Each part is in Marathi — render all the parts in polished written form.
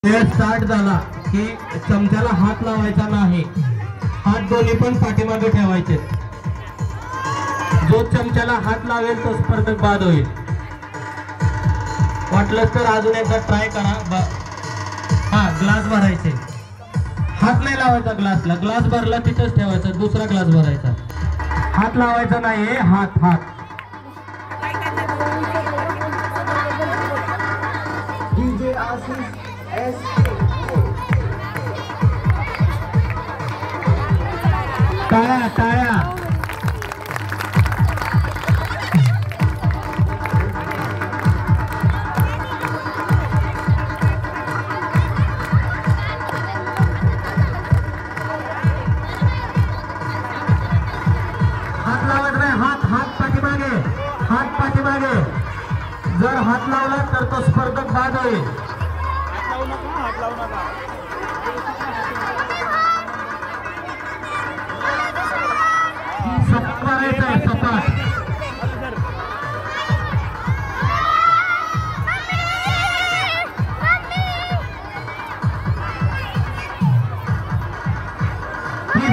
वेळ स्टार्ट झाला की चमच्याला हात लावायचा नाही, हात दोन्ही पण पाठीमागे ठेवायचे. जो चमच्याला हात लावेल तो स्पर्धक बाद होईल. वाटलं तर अजून एकदा ट्राय करा. हा, ग्लास भरायचे, हात नाही लावायचा ग्लासला. ग्लास भरला तिथंच ठेवायचा, दुसरा ग्लास भरायचा. हात लावायचा नाही, हात हात. DJ Asis टाळ्या टाळ्या. हात लावत नाही, हात हात पाठीमागे, हात पाठीमागे. जर हात लावला तर तो स्पर्धक बाद होईल. सपाट मारायचं आहे, सपाट.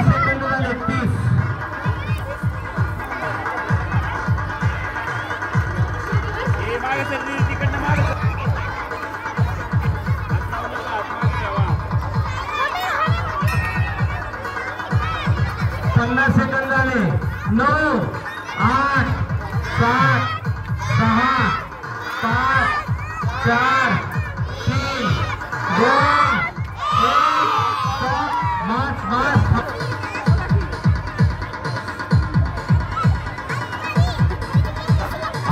सेकंड झाले 30. पन्नास सेकंद झाले. 9, 8, 7, 6, 5, 4, 3, 2, 1.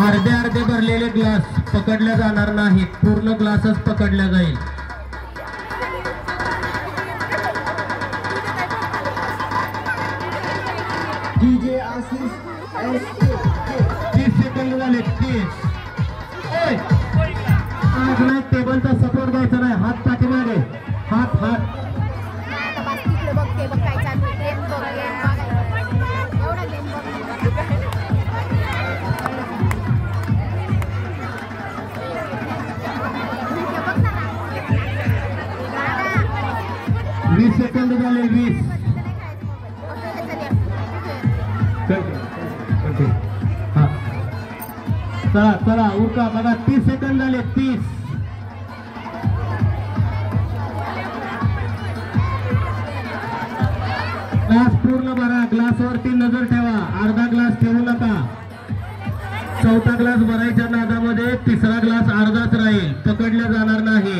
अर्धे अर्धे भरलेले ग्लास पकडल्या जाणार नाहीत, पूर्ण ग्लासच पकडल्या जाईल. DJ Asis 30 सेकंद झाले. 30. नाही, टेबलचा सपोर्ट द्यायचा नाही, हात पाठीमागे, हात हात. वीस सेकंद झाले. 20. हा, चला चला उरका बघा. 30 सेकंद झाले. 30. ग्लास पूर्ण भरा, ग्लासवरती नजर ठेवा, अर्धा ग्लास ठेवू नका. चौथा ग्लास भरायच्या नादामध्ये तिसरा ग्लास अर्धाच राहील, पकडला जाणार नाही.